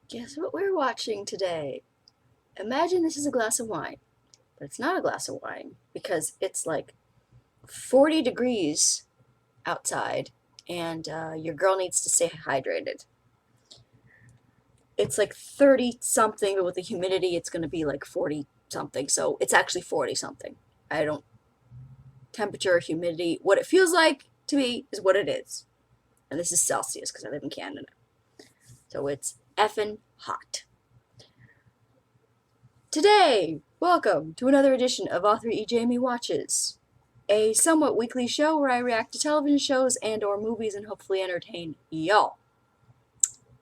Guess what we're watching today? Imagine this is a glass of wine, but it's not a glass of wine because it's like 40 degrees outside and your girl needs to stay hydrated. It's like 30 something, but with the humidity, it's going to be like 40 something. So it's actually 40 something. I don't, temperature, humidity, what it feels like to me is what it is. And this is Celsius because I live in Canada. So it's effing hot. Today, welcome to another edition of Author Ejamie Watches, a somewhat weekly show where I react to television shows and or movies and hopefully entertain y'all.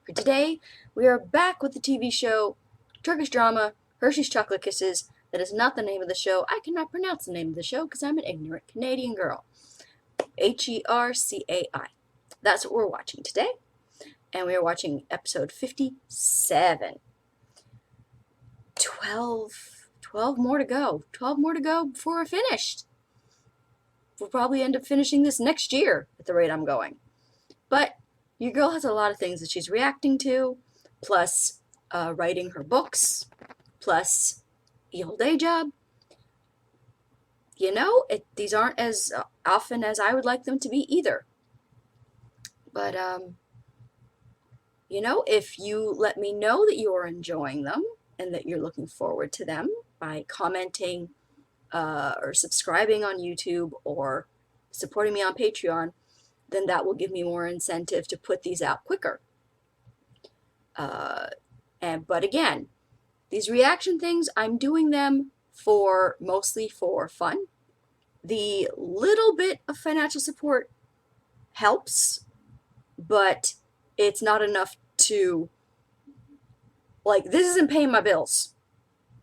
For today, we are back with the TV show Turkish drama Hershey's Chocolate Kisses. That is not the name of the show. I cannot pronounce the name of the show because I'm an ignorant Canadian girl. Hercai. That's what we're watching today. And we are watching episode 57. 12 more to go. 12 more to go before we're finished. We'll probably end up finishing this next year at the rate I'm going. But your girl has a lot of things that she's reacting to, plus writing her books, plus evil day job. You know, these aren't as often as I would like them to be either. But, you know, if you let me know that you are enjoying them and that you're looking forward to them by commenting or subscribing on YouTube or supporting me on Patreon, then that will give me more incentive to put these out quicker. But again, these reaction things, I'm doing them mostly for fun. The little bit of financial support helps, but it's not enough to, like, this isn't paying my bills.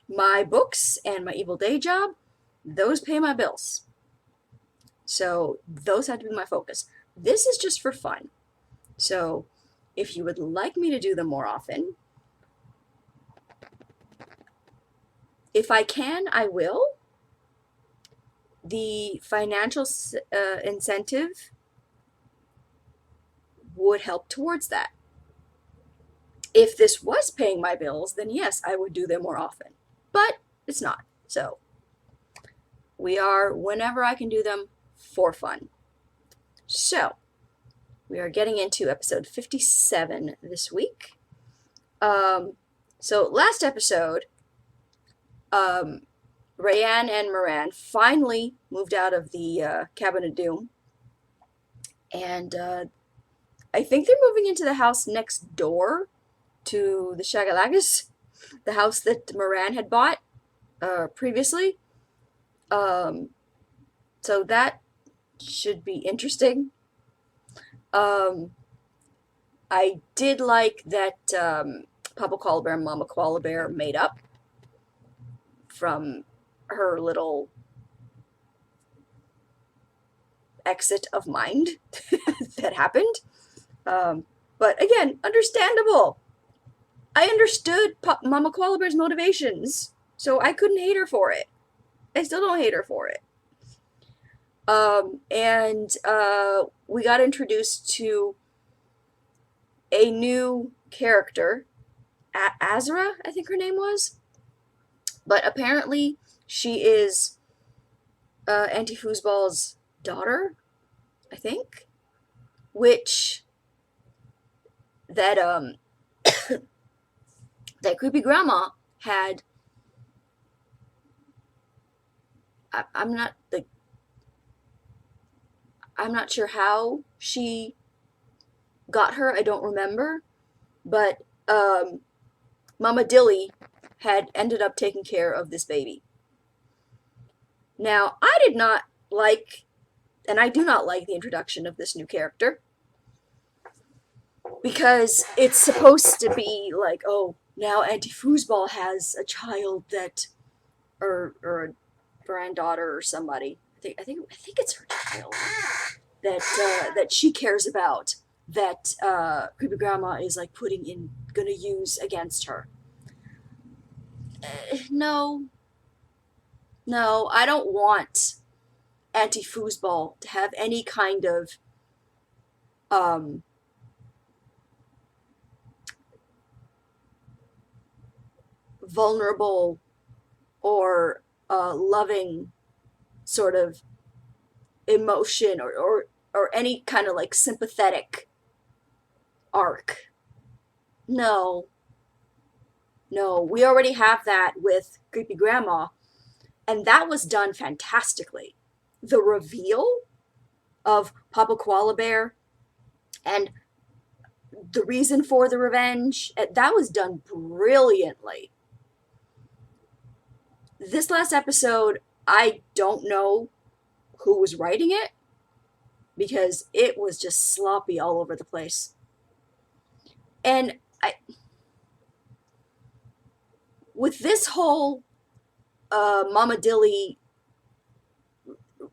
My books and my evil day job, those pay my bills. So those have to be my focus. This is just for fun. So if you would like me to do them more often, if I can, I will. The financial incentive would help towards that. If this was paying my bills, then yes, I would do them more often. But it's not. So we are, whenever I can do them, for fun. So we are getting into episode 57 this week. So last episode, Reyyan and Miran finally moved out of the Cabin of Doom. And I think they're moving into the house next door to the Shagalagas, the house that Miran had bought previously. So that should be interesting. I did like that Papa Koala Bear and Mama Koala Bear made up from her little exit of mind that happened. But again, understandable. I understood Mama Koala Bear's motivations, so I couldn't hate her for it. I still don't hate her for it. We got introduced to a new character, Azra, I think her name was. But apparently she is Auntie Foosball's daughter, I think. Which that that creepy grandma had. I'm not sure how she got her. I don't remember, but Mama Dilly had ended up taking care of this baby. Now, I did not like, and I do not like the introduction of this new character, because it's supposed to be like, oh, now Auntie Foosball has a child that, or a granddaughter or somebody. I think it's her child that she cares about, that creepy grandma is like gonna use against her. No, I don't want Auntie Foosball to have any kind of um vulnerable or loving sort of emotion or any kind of like sympathetic arc. No, no, we already have that with Creepy Grandma, and that was done fantastically. The reveal of Papa Koala Bear and the reason for the revenge, that was done brilliantly. This last episode, I don't know who was writing it because it was just sloppy all over the place. And with this whole Mama Dilly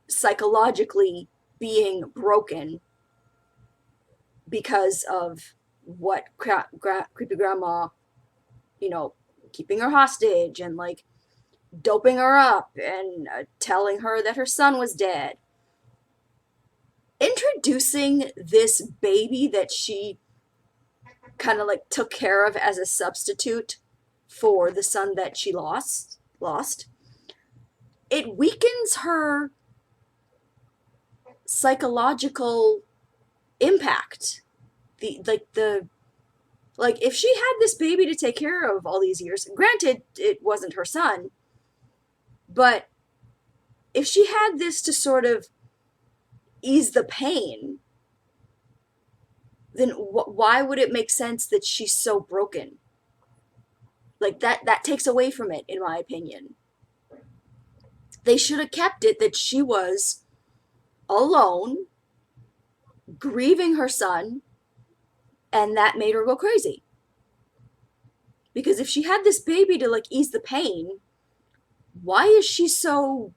psychologically being broken because of what Creepy Grandma, keeping her hostage and like doping her up and telling her that her son was dead. Introducing this baby that she kind of like took care of as a substitute for the son that she lost, it weakens her psychological impact. Like if she had this baby to take care of all these years, granted it wasn't her son, but if she had this to sort of ease the pain, then why would it make sense that she's so broken? Like that takes away from it, in my opinion. They should have kept it that she was alone, grieving her son, and that made her go crazy. Because if she had this baby to like ease the pain, why is she so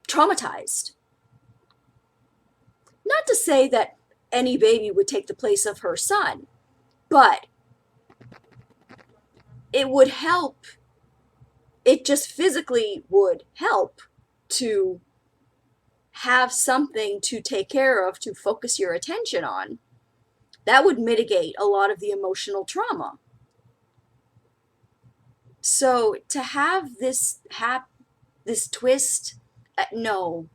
traumatized? Not to say that any baby would take the place of her son, but it would help. It just physically would help to have something to take care of, to focus your attention on. That would mitigate a lot of the emotional trauma. So to have this twist, no,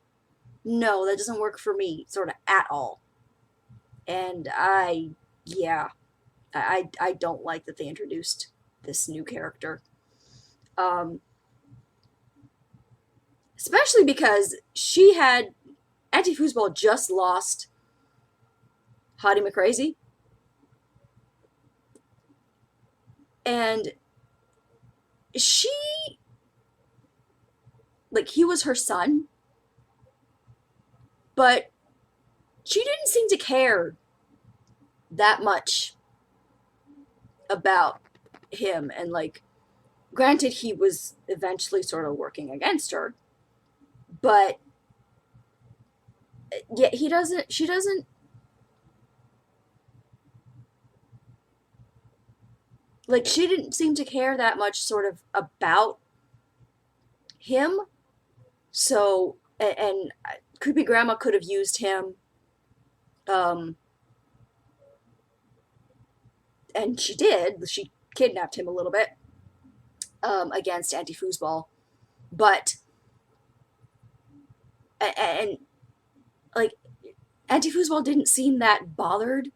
that doesn't work for me, sort of at all. And I don't like that they introduced this new character. Especially because Auntie Foosball just lost Hottie McCrazy. And he was her son, but she didn't seem to care that much about him. And granted, he was eventually sort of working against her, but yeah, she doesn't she didn't seem to care that much sort of about him. So, and Creepy Grandma could have used him, and she did. She kidnapped him a little bit against Auntie Foosball, but and Auntie Foosball didn't seem that bothered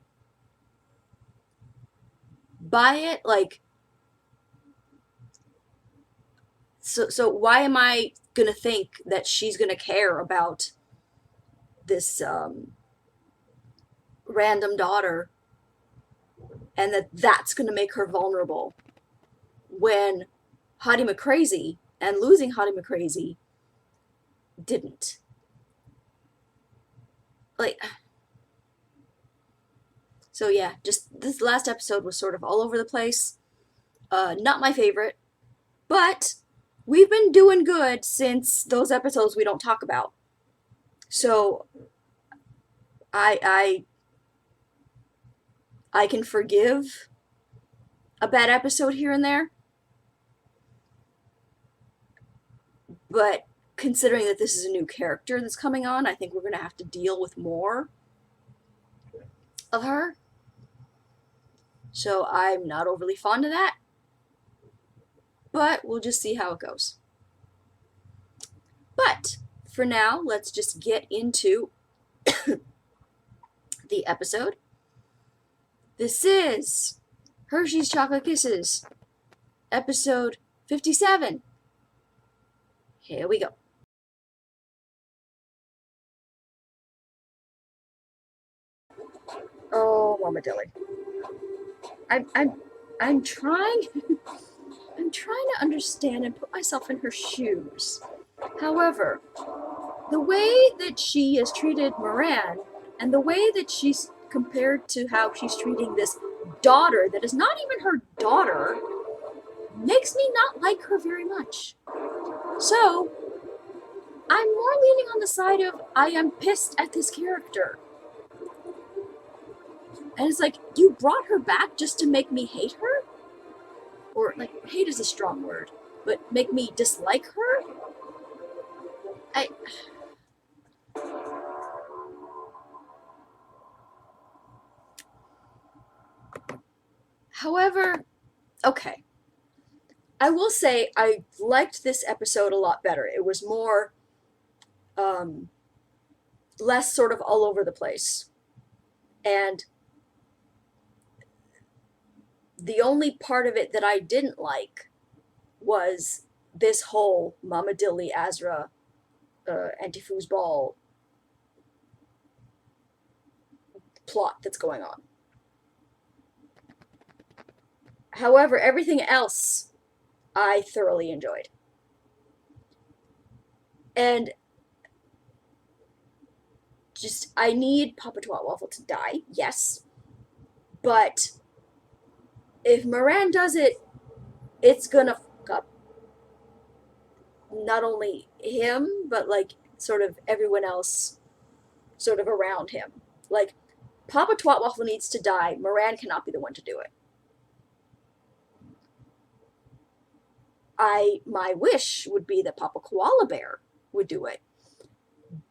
by it. So why am I gonna think that she's gonna care about this random daughter, and that's gonna make her vulnerable when Hottie McCrazy and losing Hottie McCrazy didn't? So yeah, just this last episode was sort of all over the place. Not my favorite, but we've been doing good since those episodes we don't talk about. So I can forgive a bad episode here and there, but considering that this is a new character that's coming on, I think we're going to have to deal with more of her. So I'm not overly fond of that, but we'll just see how it goes. But for now, let's just get into the episode. This is Hershey's Chocolate Kisses, episode 57. Here we go. Oh, Mama Dilly. I'm trying I'm trying to understand and put myself in her shoes. However, the way that she has treated Miran and the way that she's compared to how she's treating this daughter that is not even her daughter makes me not like her very much. So, I'm more leaning on the side of I am pissed at this character. And it's like, you brought her back just to make me hate her? Or, like, hate is a strong word, but make me dislike her? However, okay. I will say I liked this episode a lot better. It was more, less sort of all over the place. And the only part of it that I didn't like was this whole Mama Dilly, Azra, anti-foosball plot that's going on. However, everything else I thoroughly enjoyed. And just, I need Papa Twat Waffle to die, yes. But if Miran does it, it's gonna fuck up not only him, but like sort of everyone else sort of around him. Like, Papa Twat Waffle needs to die. Miran cannot be the one to do it. My wish would be that Papa Koala Bear would do it,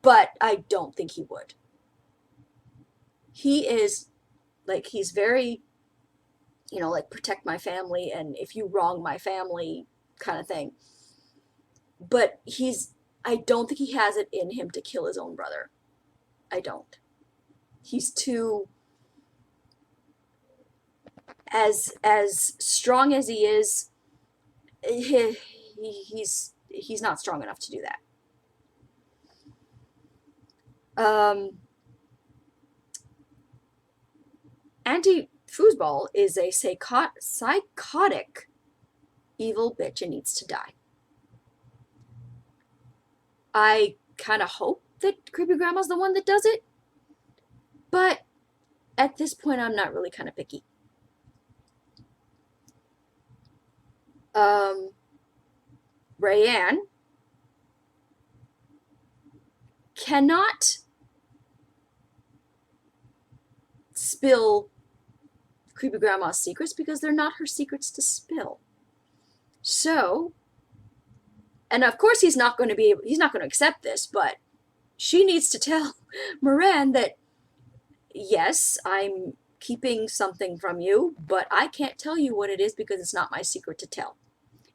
but I don't think he would. He is like, he's very, like, protect my family and if you wrong my family kind of thing. But I don't think he has it in him to kill his own brother. I don't. He's too, as strong as he is, he's not strong enough to do that. Anti-foosball is a psychotic evil bitch and needs to die. I kind of hope that Creepy Grandma's the one that does it, but at this point I'm not really kind of picky. Reyyan cannot spill Creepy Grandma's secrets because they're not her secrets to spill. So, and of course he's not going to accept this, but she needs to tell Miran that, yes, I'm keeping something from you, but I can't tell you what it is because it's not my secret to tell.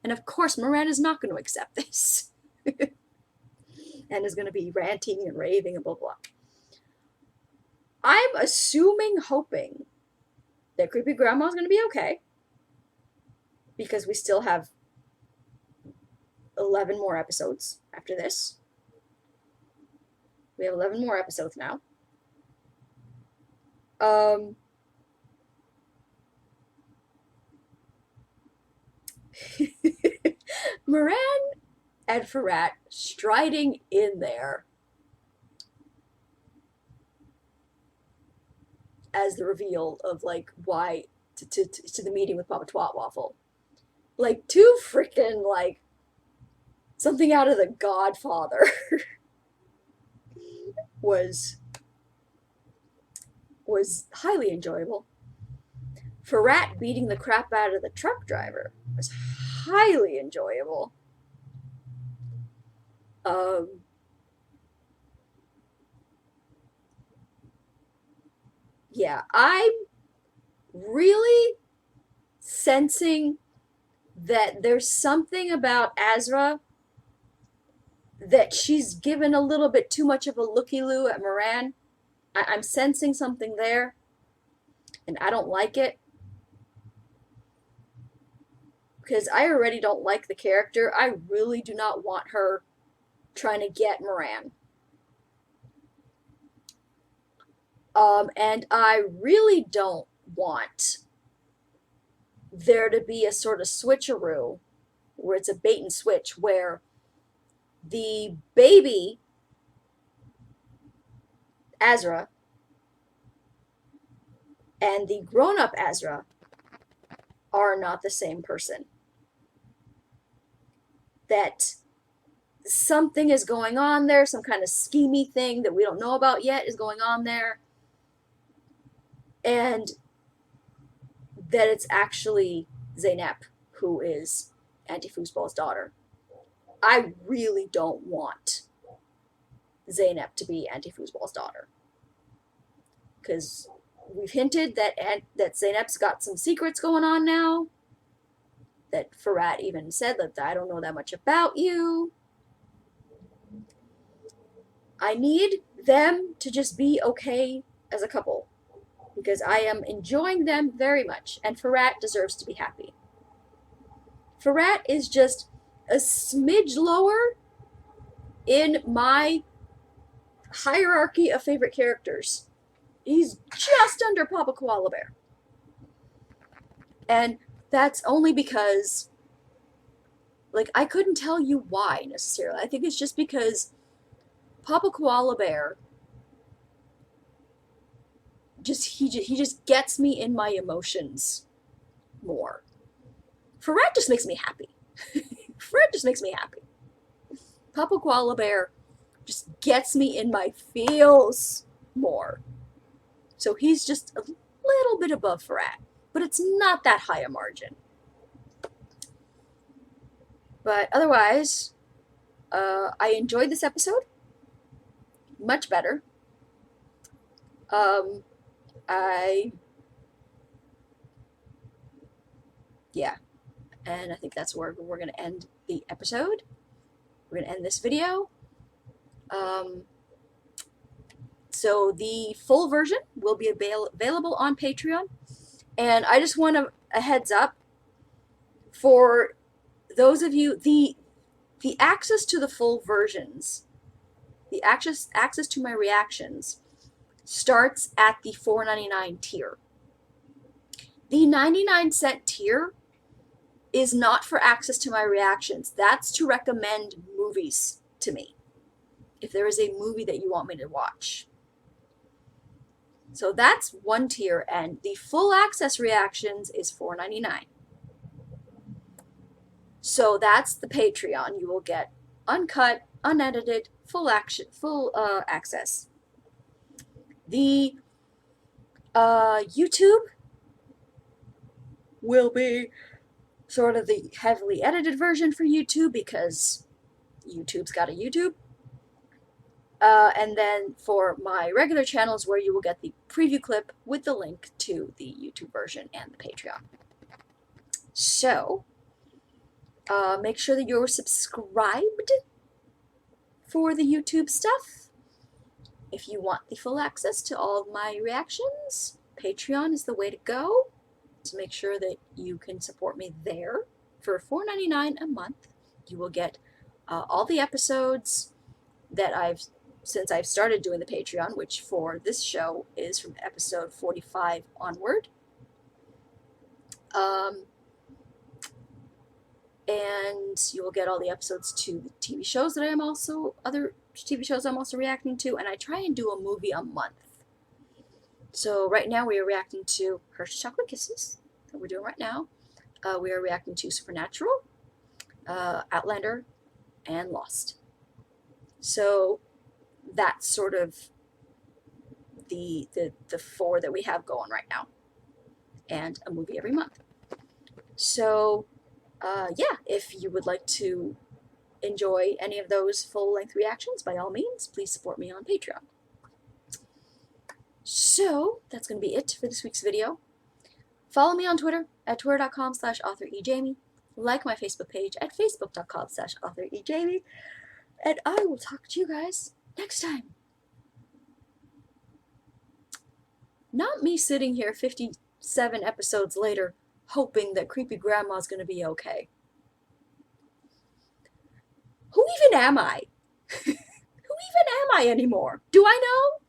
And of course Miran is not going to accept this. And is going to be ranting and raving and blah, blah. I'm hoping that Creepy Grandma's going to be okay. Because we still have 11 more episodes after this. We have 11 more episodes now. Miran and Ferrat striding in there as the reveal of, like, why to the meeting with Papa Twat Waffle. Like, too freaking, like, something out of The Godfather. was highly enjoyable. Ferrat beating the crap out of the truck driver was highly enjoyable. Yeah, I'm really sensing that there's something about Azra that she's given a little bit too much of a looky-loo at Miran. I'm sensing something there, and I don't like it. Because I already don't like the character. I really do not want her trying to get Miran. And I really don't want there to be a sort of switcheroo where it's a bait and switch where the baby Azra and the grown-up Azra are not the same person. That something is going on there, some kind of schemy thing that we don't know about yet is going on there, and that it's actually Zeynep who is Auntie Foosball's daughter. I really don't want Zeynep to be Auntie Foosball's daughter. Because we've hinted that Zeynep's got some secrets going on now. That Farhat even said that I don't know that much about you. I need them to just be okay as a couple. Because I am enjoying them very much. And Farhat deserves to be happy. Farhat is just a smidge lower in my hierarchy of favorite characters. He's just under Papa Koala Bear. And that's only because, like, I couldn't tell you why necessarily. I think it's just because Papa Koala Bear he just gets me in my emotions more. Farhat just makes me happy. Farhat just makes me happy. Papa Koala Bear just gets me in my feels more. So he's just a little bit above Farhat, but it's not that high a margin. But otherwise, I enjoyed this episode much better. Yeah, and I think that's where we're going to end the episode. We're going to end this video. So the full version will be available on Patreon. And I just want a heads up for those of you, the access to the full versions, the access to my reactions starts at the $4.99 tier. The 99-cent tier is not for access to my reactions. That's to recommend movies to me. If there is a movie that you want me to watch. So that's one tier, and the full access reactions is $4.99. So that's the Patreon. You will get uncut, unedited, full access. The YouTube will be sort of the heavily edited version for YouTube because YouTube's got a YouTube. And then for my regular channels where you will get the preview clip with the link to the YouTube version and the Patreon. So, make sure that you're subscribed for the YouTube stuff. If you want the full access to all of my reactions, Patreon is the way to go. To make sure that you can support me there. For $4.99 a month, you will get all the episodes that since I've started doing the Patreon, which for this show is from episode 45 onward. And you will get all the episodes to the TV shows that other TV shows I'm also reacting to, and I try and do a movie a month. So right now we are reacting to Hershey's Chocolate Kisses, that we're doing right now. We are reacting to Supernatural, Outlander, and Lost. So that's sort of the four that we have going right now, and a movie every month. So yeah, if you would like to enjoy any of those full-length reactions, by all means, please support me on Patreon. So that's going to be it for this week's video. Follow me on Twitter at twitter.com/authorejamie. Like my Facebook page at facebook.com/authorejamie. And I will talk to you guys next time. Not me sitting here 57 episodes later hoping that creepy grandma's going to be okay. Who even am I? Who even am I anymore? Do I know?